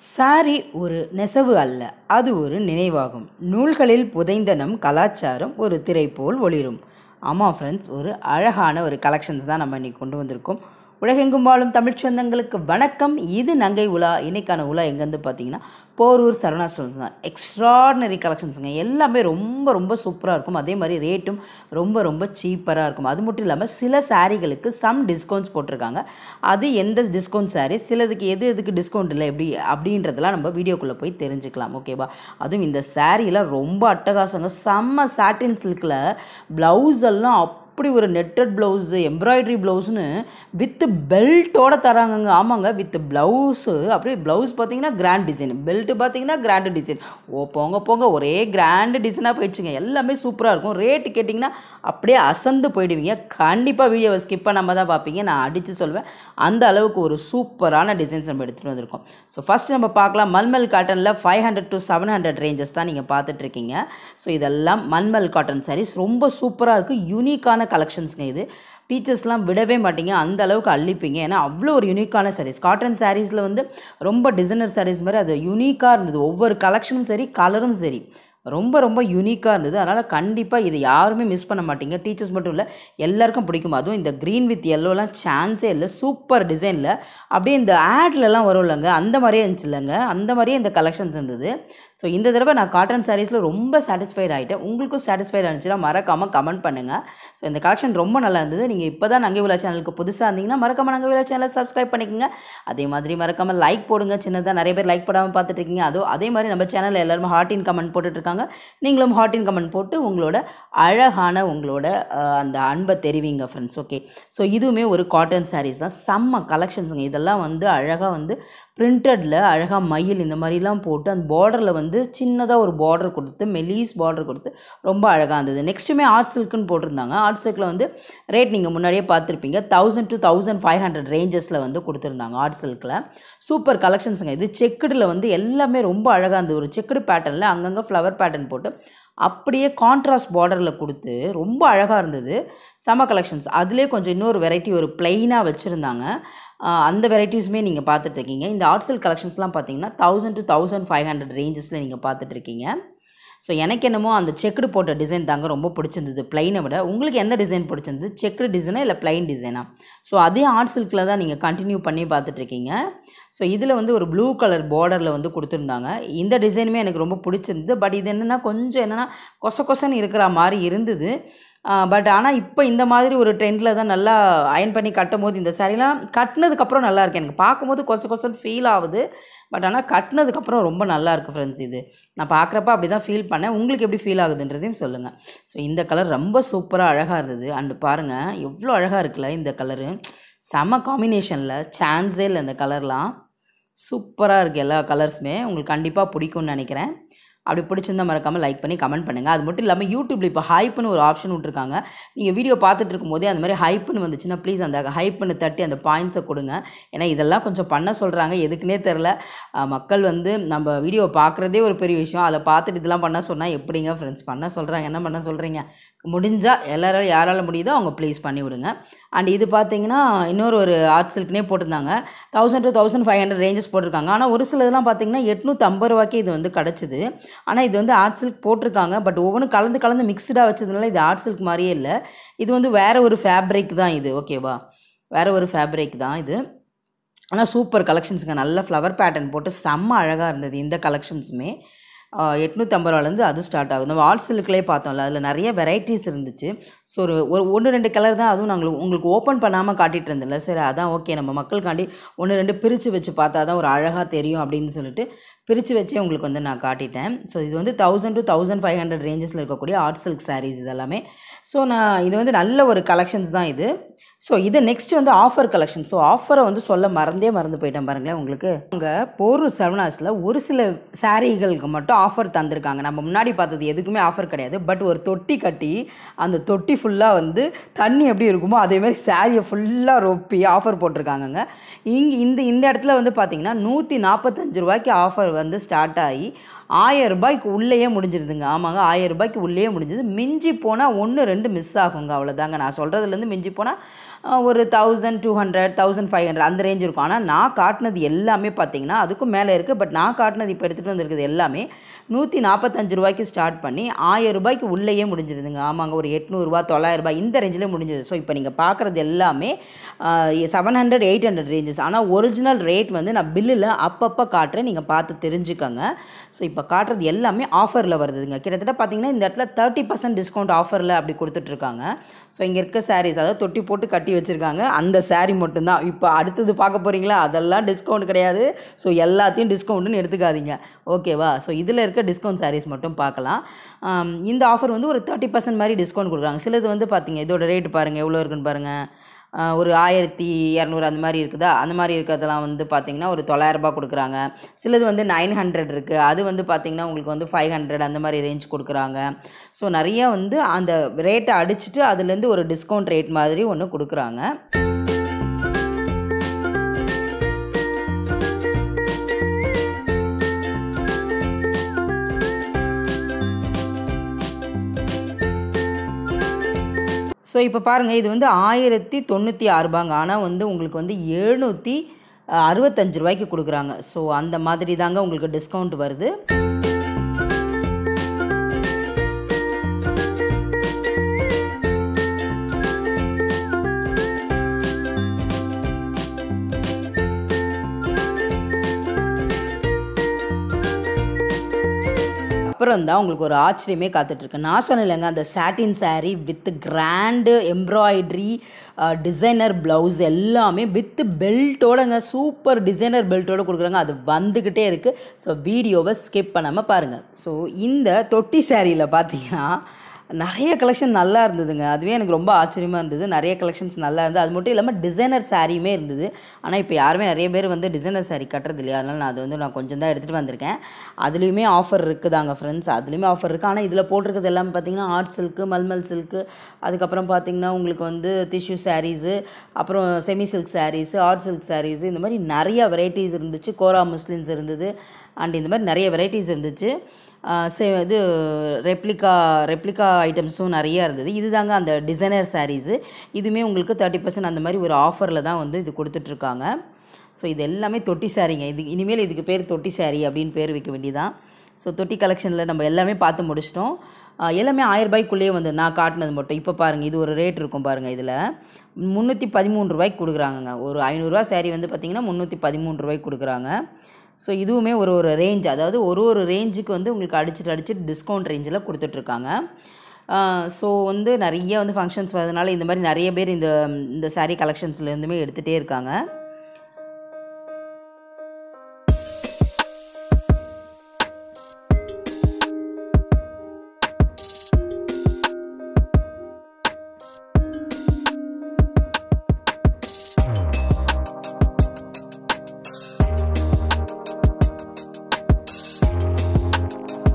Sorry ஒரு நெசவு அல்ல, அது ஒரு நினைவாகும். நூல்களில் புதைந்த நம் கலாச்சாரம் ஒரு திரை போல் ஒளிரும். ஆமாம் ஃப்ரெண்ட்ஸ், ஒரு அழகான ஒரு கலெக்ஷன்ஸ் தான் நம்ம இன்றைக்கி கொண்டு வந்திருக்கோம். உலகெங்கும் வாழும் தமிழ் சொந்தங்களுக்கு வணக்கம். இது நங்கை உலா. இன்றைக்கான உலா எங்கேருந்து பார்த்தீங்கன்னா போரூர் சரவணா ஸ்டோர்ஸ் தான். எக்ஸ்ட்ராடினரி கலெக்ஷன்ஸுங்க. எல்லாமே ரொம்ப ரொம்ப சூப்பராக இருக்கும். அதே மாதிரி ரேட்டும் ரொம்ப ரொம்ப சீப்பராக இருக்கும். அது மட்டும் இல்லாமல் சில சாரீகளுக்கு சம் டிஸ்கவுண்ட்ஸ் போட்டிருக்காங்க. அது எந்த டிஸ்கவுண்ட் சாரீ, சிலதுக்கு எதுக்கு டிஸ்கவுண்ட் இல்லை அப்படின்றதெல்லாம் நம்ம வீடியோக்குள்ளே போய் தெரிஞ்சுக்கலாம். ஓகேவா? அதுவும் இந்த சாரீலாம் ரொம்ப அட்டகாசங்க. செம்ம சாட்டின் சில்கில் ப்ளவுஸ் எல்லாம் அப்படி ஒரு நெட்டட் ப்ளவுஸு, எம்ப்ராய்டரி ப்ளவுஸ்னு வித் பெல்ட்டோடு தராங்கங்க. ஆமாங்க, வித் ப்ளவுஸு. அப்படியே ப்ளவுஸ் பார்த்தீங்கன்னா கிராண்ட் டிசைன், பெல்ட்டு பார்த்தீங்கன்னா கிராண்டு டிசைன். போங்க ஒரே கிராண்டு டிசைனாக போயிடுச்சுங்க. எல்லாமே சூப்பராக இருக்கும். ரேட்டு கேட்டிங்கன்னா அப்படியே அசந்து போயிடுவீங்க. கண்டிப்பாக வீடியோவை ஸ்கிப் பண்ணாமல் தான் பார்ப்பீங்க. நான் அடித்து சொல்வேன், அந்த அளவுக்கு ஒரு சூப்பரான டிசைன்ஸ் நம்ம எடுத்துகிட்டு வந்திருக்கோம். ஸோ ஃபஸ்ட் நம்ம பார்க்கலாம். மல்மல் காட்டனில் 500 to 700 ரேஞ்சஸ் தான் நீங்கள் பார்த்துட்ருக்கீங்க. ஸோ இதெல்லாம் மல்மல் காட்டன் சாரீஸ். ரொம்ப சூப்பராக இருக்குது. யூனிக்கான கலெக்ஷன்ஸுங்க. இது டீச்சர்ஸ்லாம் விடவே மாட்டீங்க, அந்த அளவுக்கு அள்ளிப்பீங்க. ஏன்னா அவ்வளோ ஒரு யூனிக்கான சாரீஸ். காட்டன் சாரீஸில் வந்து ரொம்ப டிசைனர் சாரீஸ் மாதிரி அது யூனிக்காக இருந்தது. ஒவ்வொரு கலெக்ஷனும் சரி, கலரும் சரி, ரொம்ப ரொம்ப யூனிக்காக இருந்தது. அதனால் கண்டிப்பாக இதை யாருமே மிஸ் பண்ண மாட்டீங்க. டீச்சர்ஸ் மட்டும் இல்லை, எல்லாருக்கும் பிடிக்கும். அதுவும் இந்த க்ரீன் வித் எல்லோலாம் சான்ஸே இல்லை. சூப்பர் டிசைனில் அப்படியே இந்த ஆட்லலாம் வரும் இல்லைங்க, அந்த மாதிரியே இருந்துச்சு இல்லைங்க, அந்த மாதிரியே இந்த கலெக்ஷன்ஸ் இருந்தது. ஸோ இந்த தடவை நான் காட்டன் சாரீஸில் ரொம்ப சாட்டிஸ்ஃபைட் ஆகிட்டேன். உங்களுக்கும் சாட்டிஸ்ஃபைட் ஆனிச்சுன்னா மறக்காமல் கமெண்ட் பண்ணுங்கள். ஸோ இந்த கலெக்ஷன் ரொம்ப நல்லா இருந்தது. நீங்கள் இப்போ தான் நங்கை விழா சேனலுக்கு புதுசாக இருந்தீங்கன்னா மறக்காமல் நங்கை விழா சேனலை சப்ஸ்கிரைப் பண்ணிக்கோங்க. அதே மாதிரி மறக்காமல் லைக் போடுங்க. சின்னதாக நிறைய பேர் லைக் போடாமல் பார்த்துட்டு இருக்கீங்க. அதே மாதிரி நம்ம சேனலில் எல்லாருமே ஹார்ட் இன் கமெண்ட் போட்டுட்ருக்காங்க. நீங்களும் ஹார்ட் இன் கமெண்ட் போட்டு உங்களோட அழகான அந்த அன்பை தெரிவிங்க ஃப்ரெண்ட்ஸ். ஓகே, ஸோ இதுவுமே ஒரு காட்டன் சாரீஸ் தான். செம்ம கலெக்ஷன்ஸுங்க. இதெல்லாம் வந்து அழகாக வந்து பிரிண்டடில் அழகாக மயில் இந்த மாதிரிலாம் போட்டு அந்த பார்டரில் வந்து சின்னதாக ஒரு பார்டர் கொடுத்து, மெலீஸ் பார்டர் கொடுத்து ரொம்ப அழகாக இருந்தது. நெக்ஸ்ட்டுமே ஆர்ட் சில்க்குன்னு போட்டிருந்தாங்க. ஆர்ட் சில்கில் வந்து ரேட் நீங்கள் முன்னாடியே பார்த்துருப்பீங்க. 1000 to 1500 ரேஞ்சஸில் வந்து கொடுத்துருந்தாங்க ஆர்ட் சில்கில். சூப்பர் கலெக்ஷன்ஸுங்க. இது செக்குடில் வந்து எல்லாமே ரொம்ப அழகாக இருந்தது. ஒரு செக்குடு பேட்டர்னில் அங்கங்கே ஃப்ளவர் பேட்டர்ன் போட்டு அப்படியே கான்ட்ராஸ்ட் பார்டரில் கொடுத்து ரொம்ப அழகாக இருந்தது. செம கலெக்ஷன்ஸ். அதிலே கொஞ்சம் இன்னொரு வெரைட்டி ஒரு பிளெயினாக வச்சுருந்தாங்க. அந்த வெரைட்டிஸுமே நீங்கள் பார்த்துட்ருக்கீங்க. இந்த ஆர்ட் சில்க் கலெக்ஷன்ஸ்லாம் பார்த்தீங்கன்னா 1000 to 1500 ரேஞ்சஸில் நீங்கள் பார்த்துட்ருக்கீங்க. ஸோ எனக்கு என்னமோ அந்த செக்குடு போட்ட டிசைன் தாங்க ரொம்ப பிடிச்சிருந்தது பிளைனை விட. உங்களுக்கு எந்த டிசைன் பிடிச்சிருந்தது? செக்குடு டிசைனா இல்லை பிளைன் டிசைனா? ஸோ அதே ஆர்ட் சில்கில் தான் நீங்கள் கண்டினியூ பண்ணி பார்த்துட்ருக்கீங்க. ஸோ இதில் வந்து ஒரு ப்ளூ கலர் பார்டரில் வந்து கொடுத்துருந்தாங்க. இந்த டிசைனுமே எனக்கு ரொம்ப பிடிச்சிருந்தது. பட் இது என்னென்னா கொசன்னு இருக்கிற மாதிரி இருந்தது. பட் ஆனால் இப்போ இந்த மாதிரி ஒரு ட்ரெண்டில் தான் நல்லா அயன் பண்ணி கட்டும் போது இந்த சாரீலாம் கட்டினதுக்கப்புறம் நல்லாயிருக்கு. எனக்கு பார்க்கும்போது கொசன்னு ஃபீல் ஆகுது. பட் ஆனால் கட்டினதுக்கப்புறம் ரொம்ப நல்லாயிருக்கு ஃப்ரெண்ட்ஸ். இது நான் பார்க்குறப்ப அப்படி தான் ஃபீல் பண்ணேன். உங்களுக்கு எப்படி ஃபீல் ஆகுதுன்றதையும் சொல்லுங்கள். ஸோ இந்த கலர் ரொம்ப சூப்பராக அழகாக இருந்தது. அண்டு பாருங்கள் எவ்வளோ அழகாக இருக்குல்ல இந்த கலரு. செம காம்பினேஷனில் சான்ஸே இல்லை. இந்த கலர்லாம் சூப்பராக இருக்குது. எல்லா கலர்ஸுமே உங்களுக்கு கண்டிப்பாக பிடிக்கும்னு நினைக்கிறேன். அப்படி பிடிச்சிருந்தா மறக்காமல் லைக் பண்ணி கமெண்ட் பண்ணுங்கள். அது மட்டும் இல்லாமல் யூடியூப்பில் இப்போ ஹைப்புன்னு ஒரு ஆப்ஷன் விட்ருக்காங்க. நீங்கள் வீடியோ பார்த்துட்டு இருக்கும்போதே அந்த மாதிரி ஹைப்புன்னு வந்துச்சுன்னா ப்ளீஸ் அந்த ஹைப்புன்னு தட்டி அந்த பாயிண்ட்ஸை கொடுங்க. ஏன்னா இதெல்லாம் கொஞ்சம் பண்ண சொல்கிறாங்க, எதுக்குன்னே தெரில. மக்கள் வந்து நம்ம வீடியோவை பார்க்குறதே ஒரு பெரிய விஷயம். அதில் பார்த்துட்டு இதெல்லாம் பண்ண சொன்னால் எப்படிங்க ஃப்ரெண்ட்ஸ் பண்ண சொல்கிறாங்க? என்ன பண்ண சொல்கிறீங்க? முடிஞ்சால் எல்லாரும் யாரால் முடியுதோ அவங்க ப்ளீஸ் பண்ணி விடுங்க. அண்ட் இது பார்த்தீங்கன்னா ஒரு ஆர்ட் சில்க்னே போட்டிருந்தாங்க. 1000 to 1500 ரேஞ்சஸ் போட்டிருக்காங்க. ஆனால் ஒரு சில இதெல்லாம் பார்த்தீங்கன்னா 850 ரூபாய்க்கே இது வந்து கிடச்சிது. ஆனால் இது வந்து ஆர்ட் சில்க் போட்டிருக்காங்க. பட் ஒவ்வொன்றும் கலந்து மிக்ஸ்டாக வச்சதுனால இது ஆர்ட் சில்க் மாதிரியே இல்லை. இது வந்து வேறு ஒரு ஃபேப்ரிக் தான் இது. ஓகேவா? வேறு ஒரு ஃபேப்ரிக் தான் இது. ஆனால் சூப்பர் கலெக்ஷன்ஸுங்க. நல்ல ஃப்ளவர் பேட்டர்ன் போட்டு செம்ம அழகாக இருந்தது. இந்த கலெக்ஷன்ஸுமே 850 ரூபாலேருந்து அது ஸ்டார்ட் ஆகுது. நம்ம ஆர்ட் சில்க்லேயே பார்த்தோம்ல, அதில் நிறைய வெரைட்டிஸ் இருந்துச்சு. ஸோ ஒரு 1-2 கலர் தான், அதுவும் நாங்கள் உங்களுக்கு ஓப்பன் பண்ணாமல் காட்டிகிட்டு இருந்தில்ல. சரி அதான் ஓகே, நம்ம மக்களுக்காண்டி 1-2 பிரித்து வச்சு பார்த்தா தான் ஒரு அழகாக தெரியும் அப்படின்னு சொல்லிட்டு பிரித்து வச்சே உங்களுக்கு வந்து நான் காட்டிட்டேன். ஸோ இது வந்து 1000 to 1500 ரேஞ்சஸில் இருக்கக்கூடிய ஆர்ட் சில்க் சாரீஸ் இதெல்லாமே. ஸோ நான் இது வந்து நல்ல ஒரு கலெக்ஷன்ஸ் தான் இது. ஸோ இது நெக்ஸ்ட் வந்து ஆஃபர் கலெக்ஷன். ஸோ ஆஃபரை வந்து சொல்ல மறந்து போயிட்டேன் பாருங்களேன். உங்களுக்கு அங்கே போரூர் சரவணாஸில் ஒரு சில சாரீகளுக்கு மட்டும் ஆஃபர் தந்திருக்காங்க. நம்ம முன்னாடி பார்த்தது எதுக்குமே ஆஃபர் கிடையாது. பட் ஒரு தொட்டி கட்டி அந்த தொட்டி ஃபுல்லாக வந்து தண்ணி எப்படி இருக்குமோ அதேமாதிரி சாரியை ஃபுல்லாக ரொப்பி ஆஃபர் போட்டிருக்காங்கங்க. இந்த இடத்துல வந்து பார்த்திங்கன்னா 145 ரூபாய்க்கு ஆஃபர் வந்து ஸ்டார்ட் ஆகி 1000 ரூபாய்க்கு உள்ளேயே முடிஞ்சிருதுங்க. ஆமாங்க, 1000 ரூபாய்க்கு உள்ளேயே முடிஞ்சிது. மிஞ்சி போனால் 1-2 மிஸ் ஆகுங்க, அவ்வளோதாங்க. நான் சொல்கிறதுலேருந்து மிஞ்சி போனால் ஒரு 1200 1500 அந்த ரேஞ்ச் இருக்கும். ஆனால் நான் காட்டினது எல்லாமே பார்த்தீங்கன்னா அதுக்கும் மேலே இருக்குது. பட் நான் காட்டினது இப்போ எடுத்துகிட்டு வந்திருக்குது எல்லாமே 145 ரூபாய்க்கு ஸ்டார்ட் பண்ணி 1000 ரூபாய்க்கு உள்ளேயே முடிஞ்சிருதுங்க. ஆமாங்க, ஒரு 800 900 இந்த ரேஞ்சில் முடிஞ்சிது. ஸோ இப்போ நீங்கள் பார்க்குறது எல்லாமே 700 800 ரேஞ்சஸ். ஆனால் ஒரிஜினல் ரேட் வந்து நான் பில்லில் அப்பப்போ காட்டுறேன், நீங்கள் பார்த்து தெரிஞ்சுக்கோங்க. ஸோ இப்போ காட்டுறது எல்லாமே ஆஃபரில் வருதுங்க. கிட்டத்தட்ட பார்த்தீங்கன்னா இந்த இடத்துல 30% டிஸ்கவுண்ட் ஆஃபரில் அப்படி கொடுத்துட்ருக்காங்க. ஸோ இங்கே இருக்க சாரீஸ், அதாவது தொட்டி போட்டு கட்டி வச்சுருக்காங்க, அந்த சாரீ மட்டும்தான். இப்போ அடுத்தது பார்க்க போகிறீங்களா, அதெல்லாம் டிஸ்கவுண்ட் கிடையாது. ஸோ எல்லாத்தையும் டிஸ்கவுண்ட்டுன்னு எடுத்துக்காதீங்க, ஓகேவா? ஸோ இதில் இருக்க டிஸ்கவுண்ட் சாரீஸ் மட்டும் பார்க்கலாம். இந்த ஆஃபர் வந்து ஒரு 30% மாதிரி டிஸ்கவுண்ட் கொடுக்குறாங்க. சிலது வந்து பார்த்தீங்க, இதோட ரேட்டு பாருங்கள் எவ்வளோ இருக்குன்னு பாருங்கள். ஒரு 1200 அந்த மாதிரி இருக்குதா, அந்த மாதிரி இருக்கிறதெல்லாம் வந்து பார்த்திங்கன்னா ஒரு 900 ரூபாய் கொடுக்குறாங்க. சிலது வந்து 900 இருக்குது, அது வந்து பார்த்திங்கன்னா உங்களுக்கு வந்து 500 அந்த மாதிரி ரேஞ்ச் கொடுக்குறாங்க. ஸோ நிறையா வந்து அந்த ரேட்டை அடிச்சுட்டு அதுலேருந்து ஒரு டிஸ்கவுண்ட் ரேட் மாதிரி ஒன்று கொடுக்குறாங்க. ஸோ இப்போ பாருங்கள், இது வந்து 1096 ரூபாங்க. ஆனால் வந்து உங்களுக்கு வந்து 765 ரூபாய்க்கு கொடுக்குறாங்க. ஸோ அந்த மாதிரி தாங்க உங்களுக்கு டிஸ்கவுண்ட் வருது. அப்புறம் தான் உங்களுக்கு ஒரு ஆச்சரியமே காத்துட்ருக்கு. நான் சொன்னேன்லங்க, அந்த satin sari with grand embroidery designer blouse எல்லாமே வித் பெல்ட்டோடங்க, சூப்பர் டிசைனர் பெல்ட்டோடு கொடுக்குறாங்க. அது வந்துக்கிட்டே இருக்குது. ஸோ வீடியோவை ஸ்கிப் பண்ணாமல் பாருங்கள். ஸோ இந்த தொட்டி சாரியில் பார்த்தீங்கன்னா நிறைய கலெக்ஷன் நல்லா இருந்ததுங்க. அதுவே எனக்கு ரொம்ப ஆச்சரியமாக இருந்தது. நிறைய கலெக்ஷன்ஸ் நல்லா இருந்தது. அது மட்டும் இல்லாமல் டிசைனர் சாரியுமே இருந்தது. ஆனால் இப்போ யாருமே நிறைய பேர் வந்து டிசைனர் சாரீ கட்டுறது இல்லையா, அதனால் நான் அது வந்து நான் கொஞ்சம் தான் எடுத்துகிட்டு வந்திருக்கேன். அதுலேயுமே ஆஃபர் இருக்குதாங்க ஃப்ரெண்ட்ஸ், அதுலேயுமே ஆஃபர் இருக்குது. ஆனால் இதில் போட்டிருக்கிறது எல்லாம் பார்த்திங்கன்னா ஆர்ட் சில்க்கு, மல்மல் சில்க்கு, அதுக்கப்புறம் பார்த்திங்கன்னா உங்களுக்கு வந்து டிஷ்யூ சாரீஸு, அப்புறம் semi silk saris, art silk saris, இந்த மாதிரி நிறைய வெரைட்டிஸ் இருந்துச்சு. கோரா முஸ்லிம்ஸ் இருந்தது, அண்ட் இந்த மாதிரி நிறைய வெரைட்டிஸ் இருந்துச்சு. இது ரெப்ளிகா ஐட்டம்ஸும் நிறையா இருந்தது. இது தாங்க அந்த டிசைனர் சாரீஸு. இதுவுமே உங்களுக்கு 30% அந்த மாதிரி ஒரு ஆஃபரில் தான் வந்து இது கொடுத்துட்ருக்காங்க. ஸோ இது எல்லாமே தொட்டி சாரீங்க. இது இனிமேல் இதுக்கு பேர் தொட்டி சாரீ அப்படின்னு பேர் வைக்க வேண்டியதான். ஸோ தொட்டி கலெக்ஷனில் நம்ம எல்லாமே பார்த்து முடிச்சிட்டோம். எல்லாமே 1000 ரூபாய்க்குள்ளேயே வந்து நான் காட்டினது மட்டும். இப்போ பாருங்கள், இது ஒரு ரேட் இருக்கும் பாருங்கள். இதில் 313 ரூபாய்க்கு கொடுக்குறாங்கங்க. ஒரு 500 ரூபா சாரீ வந்து பார்த்திங்கன்னா 313 ரூபாய்க்கு கொடுக்குறாங்க. ஸோ இதுவுமே ஒரு ரேஞ்ச், அதாவது ஒரு ரேஞ்சுக்கு வந்து உங்களுக்கு அடிச்சுட்டு டிஸ்கவுண்ட் ரேஞ்சில் கொடுத்துட்ருக்காங்க. ஸோ வந்து நிறைய வந்து ஃபங்க்ஷன்ஸ் வரதுனால இந்த மாதிரி நிறைய பேர் இந்த சாரீ கலெக்ஷன்ஸ்லேருந்துமே எடுத்துகிட்டே இருக்காங்க.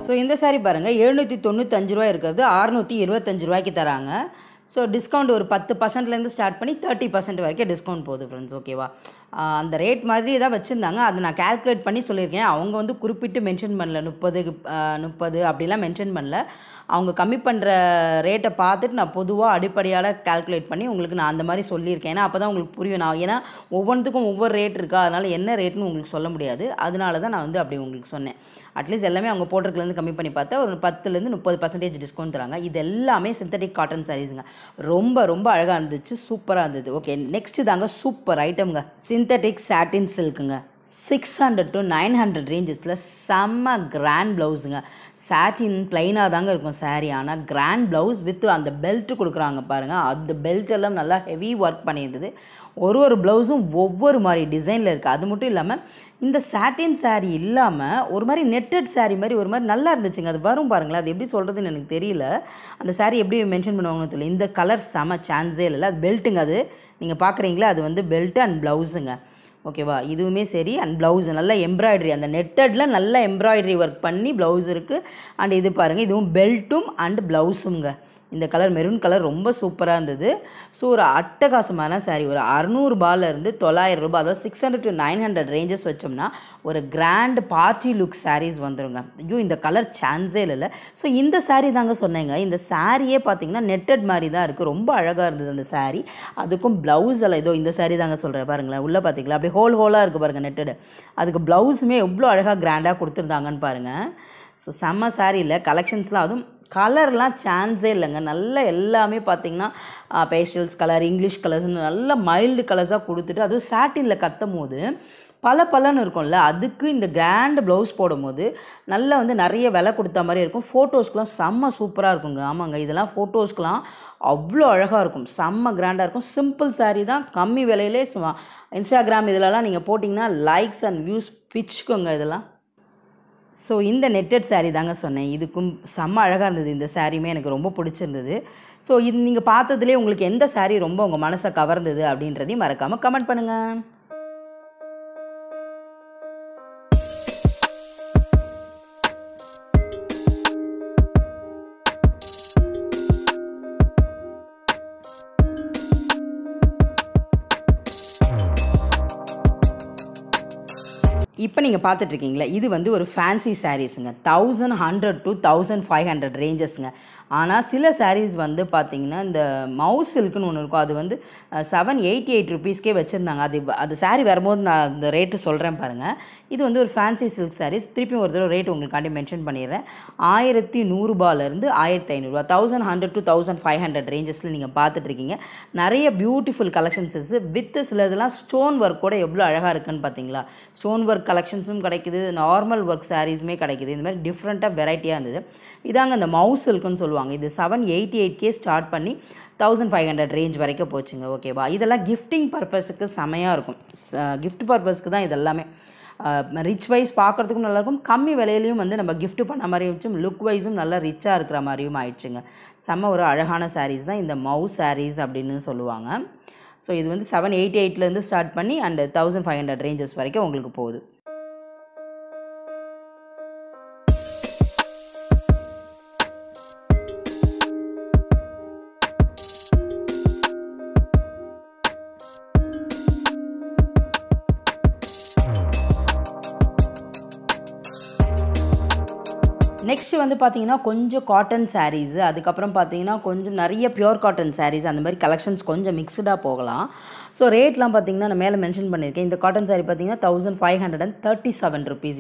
ஸோ இந்த சாரீ பாருங்கள், 795 ரூபா இருக்கிறது 625 ரூபாய்க்கு தராங்க. ஸோ டிஸ்கவுண்ட் ஒரு 10%லேருந்து ஸ்டார்ட் பண்ணி 30% வரைக்கும் டிஸ்கவுண்ட் போகுது ஃப்ரெண்ட்ஸ், ஓகேவா? அந்த ரேட் மாதிரி தான் வச்சுருந்தாங்க. அதை நான் கால்குலேட் பண்ணி சொல்லியிருக்கேன். அவங்க வந்து குறிப்பிட்டு மென்ஷன் பண்ணல, 30 அப்படிலாம் மென்ஷன் பண்ணல. அவங்க கம்மி பண்ணுற ரேட்டை பார்த்துட்டு நான் பொதுவாக அடிப்படையால் கால்குலேட் பண்ணி உங்களுக்கு நான் அந்த மாதிரி சொல்லியிருக்கேன். ஏன்னா அப்போ தான் உங்களுக்கு புரியும். ஏன்னா ஒவ்வொன்றுத்துக்கும் ஒவ்வொரு ரேட் இருக்கா, அதனால் என்ன ரேட்னு உங்களுக்கு சொல்ல முடியாது. அதனால தான் நான் வந்து அப்படி உங்களுக்கு சொன்னேன். அட்லீஸ்ட் எல்லாமே அவங்க போட்டிருக்கலேருந்து கம்மி பண்ணி பார்த்தா ஒரு 10% 30% டிஸ்கவுண்ட் தராங்க. இது எல்லாமே சிந்தட்டிக் காட்டன் சாரீஸுங்க. ரொம்ப ரொம்ப அழகாக இருந்துச்சு, சூப்பராக இருந்தது. ஓகே, நெக்ஸ்ட்டு தாங்க சூப்பர் ஐட்டம்ங்க, சிந்தட்டிக் சாட்டின் சில்க்குங்க. 600 to 900 ரேஞ்சஸில் செம்ம கிராண்ட் ப்ளவுஸுங்க. சாட்டின் ப்ளைனாக தாங்க இருக்கும் சாரீ, ஆனால் கிராண்ட் ப்ளவுஸ் வித் அந்த பெல்ட்டு கொடுக்குறாங்க பாருங்கள். அந்த பெல்ட் எல்லாம் நல்லா ஹெவி ஒர்க் பண்ணியிருந்தது. ஒரு ப்ளவுஸும் ஒவ்வொரு மாதிரி டிசைனில் இருக்குது. அது மட்டும் இல்லாமல் இந்த சாட்டின் சாரீ இல்லாமல் ஒரு மாதிரி நெட்டட் சாரீ மாதிரி ஒரு மாதிரி நல்லா இருந்துச்சுங்க. அது வரும் பாருங்களேன், அது எப்படி சொல்கிறதுன்னு எனக்கு தெரியல. அந்த சாரீ எப்படி மென்ஷன் பண்ணுவாங்கன்னு தெரியல. இந்த கலர் செம சான்ஸே இல்லை. அது பெல்ட்டுங்க, அது நீங்கள் பார்க்குறீங்களா, அது வந்து பெல்ட்டு அண்ட் ப்ளவுஸுங்க, ஓகேவா? இதுவுமே சரி. அண்ட் ப்ளவுஸ் நல்லா எம்ப்ராய்டரி, அந்த நெட்டடில் நல்லா எம்ப்ராய்டரி ஒர்க் பண்ணி ப்ளவுஸ் இருக்குது. அண்ட் இது பாருங்கள், இதுவும் பெல்ட்டும் அண்ட் ப்ளவுஸுங்க. இந்த கலர் மெரூன் கலர் ரொம்ப சூப்பராக இருந்தது. ஸோ ஒரு அட்டகாசமான சாரீ. ஒரு 600 ரூபாயிலேருந்து 900 ரூபாய், அதாவது 600 to 900 ரேஞ்சஸ் வச்சோம்னா ஒரு கிராண்ட் பார்ட்டி லுக் சாரீஸ் வந்துருங்க. ஐயோ இந்த கலர் சான்ஸே இல்லை. ஸோ இந்த சாரீ தாங்க சொன்னேங்க. இந்த சாரியே பார்த்தீங்கன்னா நெட்டட் மாதிரி தான் இருக்குது. ரொம்ப அழகாக இருந்தது அந்த சாரீ. அதுக்கும் ப்ளவுஸ் எல்லாம் இதோ இந்த சாரீ தாங்க சொல்கிறேன் பாருங்களேன். உள்ளே பார்த்தீங்களா அப்படியே ஹோலாக இருக்குது பாருங்கள் நெட்டடு. அதுக்கு ப்ளவுஸுமே எவ்வளோ அழகாக கிராண்டாக கொடுத்துருந்தாங்கன்னு பாருங்கள். ஸோ செம்ம சாரியில் கலெக்ஷன்ஸ்லாம், அதுவும் கலர்லாம் சான்ஸே இல்லைங்க. நல்ல எல்லாமே பார்த்திங்கன்னா பேஸ்டல்ஸ் கலர், இங்கிலீஷ் கலர்ஸ்னு நல்ல மைல்டு கலர்ஸாக கொடுத்துட்டு, அதுவும் சாட்டினில் கட்டும் போது பலன்னு இருக்கும்ல, அதுக்கு இந்த கிராண்ட் ப்ளவுஸ் போடும்போது நல்லா வந்து நிறைய விலை கொடுத்த மாதிரி இருக்கும். ஃபோட்டோஸ்க்கெலாம் செம்ம சூப்பராக இருக்குங்க. ஆமாங்க, இதெல்லாம் ஃபோட்டோஸ்க்கெலாம் அவ்வளோ அழகாக இருக்கும், செம்ம கிராண்டாக இருக்கும். சிம்பிள் சாரீ தான், கம்மி விலையிலே இன்ஸ்டாகிராம் இதிலலாம் நீங்கள் போட்டிங்கன்னா லைக்ஸ் அண்ட் வியூஸ் பிச்சுக்கோங்க இதெல்லாம். ஸோ இந்த நெட்டட் சாரீ தாங்க சொன்னேன். இதுக்கும் செம்ம அழகாக இருந்தது. இந்த சாரியுமே எனக்கு ரொம்ப பிடிச்சிருந்தது. ஸோ இது நீங்கள் பார்த்ததுலேயே உங்களுக்கு எந்த சாரீ ரொம்ப உங்கள் மனசை கவர்ந்தது அப்படின்றதையும் மறக்காமல் கமெண்ட் பண்ணுங்கள். இப்போ நீங்கள் பார்த்துட்ருக்கீங்களா, இது வந்து ஒரு ஃபேன்சி சாரீஸுங்க. 1100 to 1500 ரேஞ்சஸ்ங்க. ஆனால் சில சாரீஸ் வந்து பார்த்திங்கன்னா இந்த மவுஸ் சில்க்குன்னு ஒன்று இருக்கும், அது வந்து 788 ருபீஸ்க்கே வச்சுருந்தாங்க. அது சாரீ வரும்போது நான் அந்த ரேட்டு சொல்கிறேன் பாருங்கள். இது வந்து ஒரு ஃபேன்சி சில்க் சாரீஸ். திருப்பியும் ஒரு தடவை ரேட் உங்களுக்காண்டி மென்ஷன் பண்ணிடுறேன். 1100 ரூபாயிலேருந்து 1500 ரூபா, 1100 to 1500 ரேஞ்சஸில் நீங்கள் பார்த்துட்ருக்கீங்க. நிறைய பியூட்டிஃபுல் கலெக்ஷன்ஸஸ் வித் சில இதெல்லாம் ஸ்டோன் ஒர்க் கூட எவ்வளோ அழகாக இருக்குன்னு பார்த்தீங்களா. ஸ்டோன் ஒர்க் கலெக்ஷன்ஸும் கிடைக்குது, நார்மல் ஒர்க் சாரீஸுமே கிடைக்குது. இந்த மாதிரி டிஃப்ரெண்ட்டாக வெரைட்டியாக இருந்தது. இதாங்க இந்த மவுஸ் சில்க்குன்னு சொல்லுவாங்க. இது 788K ஸ்டார்ட் பண்ணி 1500 ரேஞ்ச் வரைக்கும் போச்சுங்க. ஓகேவா, இதெல்லாம் கிஃப்டிங் பர்பஸுக்கு செமையாக இருக்கும். கிஃப்ட் பர்பஸ்க்கு தான் இதெல்லாமே. ரிச் வைஸ் பார்க்குறதுக்கும் நல்லாயிருக்கும், கம்மி விலையிலையும் வந்து நம்ம கிஃப்ட் பண்ண மாதிரியும் வச்சும் லுக் வைஸும் நல்லா ரிச்சாக இருக்கிற மாதிரியும் ஆயிடுச்சுங்க. செம்ம ஒரு அழகான சாரீஸ் தான் இந்த மவுஸ் சாரீஸ் அப்படின்னு சொல்லுவாங்க. ஸோ இது வந்து 788லேருந்து ஸ்டார்ட் பண்ணி அண்ட் 1500 ரேஞ்சஸ் வரைக்கும் உங்களுக்கு போகுது. நெக்ஸ்ட்டு வந்து பார்த்திங்கன்னா கொஞ்சம் காட்டன் சாரீஸு, அதுக்கப்புறம் பார்த்திங்கன்னா கொஞ்சம் நிறைய பியூர் காட்டன் சாரீஸ், அந்த மாதிரி கலெக்ஷன்ஸ் கொஞ்சம் மிக்ஸ்டாக போகலாம். ஸோ ரேட்லாம் பார்த்திங்கன்னா நான் மேலே மென்ஷன் பண்ணியிருக்கேன். இந்த காட்டன் சாரீ பார்த்திங்கன்னா 1537 ருபீஸ்.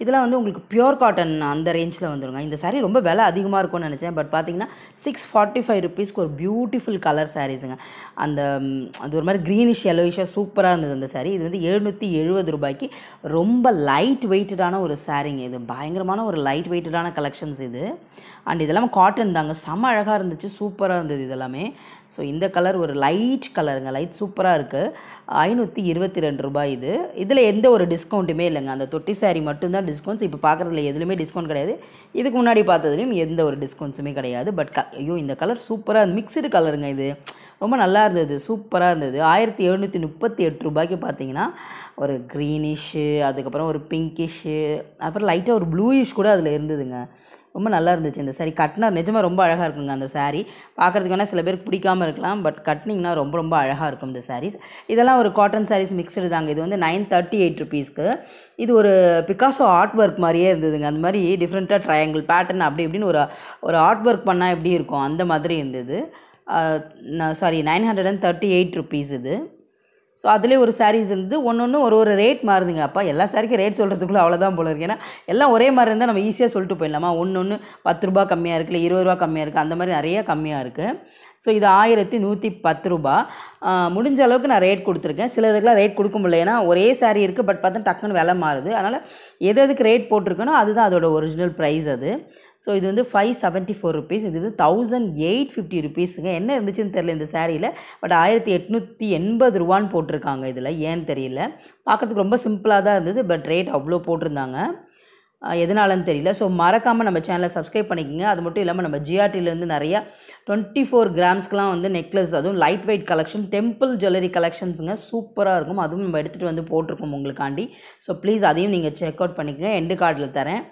இதெல்லாம் வந்து உங்களுக்கு பியூர் காட்டன் அந்த ரேஞ்சில் வந்துடுங்க. இந்த சாரீ ரொம்ப விலை அதிகமாக இருக்கும்னு நினச்சேன். பட் பார்த்திங்கன்னா 645 ருபீஸ்க்கு ஒரு பியூட்டிஃபுல் கலர் சாரீஸுங்க. அது ஒரு மாதிரி க்ரீனிஷ் எல்லோயிஷாக சூப்பராக இருந்தது அந்த சாரீ. இது வந்து 770 ரூபாய்க்கு ரொம்ப லைட் வெயிட்டடான ஒரு சாரீங்க. இது பயங்கரமான ஒரு லைட் வெயிட்டடான கலெக்ஷன்ஸ் இது. அண்ட் இதெல்லாம் காட்டன் தாங்க, செம்ம அழகாக இருந்துச்சு, சூப்பராக இருந்தது இதெல்லாமே. ஸோ இந்த கலர் ஒரு லைட் கலருங்க, லைட் சூப்பராக இருக்குது. 522 ரூபாய் இது. இதில் எந்த ஒரு டிஸ்கவுண்ட்டுமே இல்லைங்க. அந்த தொட்டி சாரீ மட்டும்தான் டிஸ்கவுண்ட்ஸ். இப்போ பார்க்குறதுல எதுலையுமே டிஸ்கவுண்ட் கிடையாது. இதுக்கு முன்னாடி பார்த்ததுலையும் எந்த ஒரு டிஸ்கவுண்ட்ஸுமே கிடையாது. பட் ஐயோ இந்த கலர் சூப்பராக மிக்சடு கலருங்க. இது ரொம்ப நல்லா இருந்தது, சூப்பராக இருந்தது. 1738 ரூபாய்க்கு பார்த்தீங்கன்னா ஒரு க்ரீனிஷ்ஷு, அதுக்கப்புறம் ஒரு பிங்கிஷ்ஷு, அப்புறம் லைட்டாக ஒரு ப்ளூயிஷ் கூட அதில் இருந்ததுங்க. ரொம்ப நல்லா இருந்துச்சு இந்த சாரீ. கட்டினா நிஜமாக ரொம்ப அழகாக இருக்குங்க அந்த சாரீ. பார்க்குறதுக்கு வேணால் சில பேருக்கு பிடிக்காமல் இருக்கலாம், பட் கட்டினிங்கன்னா ரொம்ப அழகாக இருக்கும் இந்த சாரீஸ். இதெல்லாம் ஒரு காட்டன் சாரீஸ் மிக்சடு தாங்க. இது வந்து 938 ருபீஸ்க்கு. இது ஒரு பிகாசோ ஆர்ட் ஒர்க் மாதிரியே இருந்ததுங்க. அந்த மாதிரி டிஃப்ரெண்ட்டாக ட்ரையாங்கிள் பேட்டர்ன் அப்படி இப்படின்னு ஒரு ஆர்ட் ஒர்க் பண்ணால் எப்படி இருக்கும் அந்த மாதிரி இருந்தது. 938 ருபீஸ் இது. ஸோ அதிலே ஒரு சாரீஸ் இருந்து ஒன்று ஒரு ரேட் மாறுதுங்க. அப்பா எல்லா சாரிக்கும் ரேட் சொல்கிறதுக்குள்ளே அவ்வளோதான் போல இருக்குது. ஏன்னா எல்லாம் ஒரே மாதிரி இருந்தால் நம்ம ஈஸியாக சொல்லிட்டு போயிடலாமா. ஒன்று 10 ரூபா கம்மியாக இருக்குது, இல்லை 20 ரூபா கம்மியாக இருக்குது, அந்த மாதிரி நிறைய கம்மியாக இருக்குது. ஸோ இது 1110 ரூபா. முடிஞ்ச அளவுக்கு நான் ரேட் கொடுத்துருக்கேன். சில இதுக்கெலாம் ரேட் கொடுக்க முடியல, ஏன்னா ஒரே சாரீ இருக்குது, பட் பார்த்தா டக்குன்னு விலை மாறுது. அதனால் எதுக்கு ரேட் போட்டிருக்கேனோ அதுதான் அதோட ஒரிஜினல் ப்ரைஸ் அது. ஸோ இது வந்து 574 ருபீஸ். இது வந்து 1850 ருபீஸுங்க. என்ன இருந்துச்சுன்னு தெரியல இந்த சாரியில், பட் 1880 ரூபான்னு போட்டிருக்காங்க இதில். ஏன்னு தெரியல, பார்க்குறதுக்கு ரொம்ப சிம்பிளாக தான் இருந்தது, பட் ரேட் அவ்வளோ போட்டிருந்தாங்க. எதனாலன்னு தெரியல. ஸோ மறக்காமல் நம்ம சேனலை சப்ஸ்கிரைப் பண்ணிக்கோங்க. அது மட்டும் இல்லாமல் நம்ம ஜிஆர்டிலேருந்து நிறையா 24 கிராம்ஸ்க்கெலாம் வந்து நெக்லஸ், அதுவும் light weight collection, temple jewellery கலெக்ஷன்ஸுங்க சூப்பராக இருக்கும். அதுவும் நம்ம எடுத்துகிட்டு வந்து போட்டிருக்கோம் உங்களுக்காண்டி. ஸோ ப்ளீஸ் அதையும் நீங்கள் செக் அவுட் பண்ணிக்கோங்க. எண்டு கார்டில் தரேன்.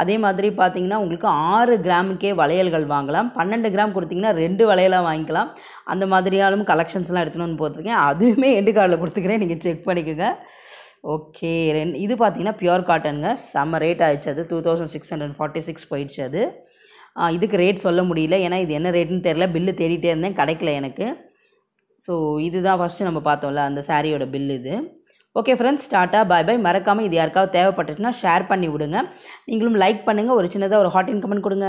அதே மாதிரி பார்த்தீங்கன்னா உங்களுக்கு 6 கிராமுக்கே வளையல்கள் வாங்கலாம். 12 கிராம் கொடுத்தீங்கன்னா 2 வளையலாக வாங்கிக்கலாம். அந்த மாதிரியாலும் கலெக்ஷன்ஸ்லாம் எடுத்துன்னு வந்து போட்டிருக்கேன். அதுவுமே எண்டு கார்டில் கொடுத்துக்கிறேன், நீங்கள் செக் பண்ணிக்கோங்க. ஓகே, இது பார்த்தீங்கன்னா பியூர் காட்டனுங்க. செம்ம ரேட் ஆயிடுச்சு, அது 2646 போயிடுச்சு அது. இதுக்கு ரேட் சொல்ல முடியல, ஏன்னா இது என்ன ரேட்டுன்னு தெரில. பில்லு தேடிட்டே இருந்தேன், கிடைக்கல எனக்கு. ஸோ இதுதான் ஃபஸ்ட்டு நம்ம பார்த்தோம்ல அந்த சாரியோட பில் இது. ஓகே ஃப்ரெண்ட்ஸ், டாட்டா பாய் பாய். மறக்காமல் இது யாருக்காவது தேவைப்பட்டுச்சுன்னா ஷேர் பண்ணி விடுங்க. நீங்களும் லைக் பண்ணுங்கள், ஒரு சின்னதாக ஒரு ஹாட் இன் கமெண்ட் கொடுங்க.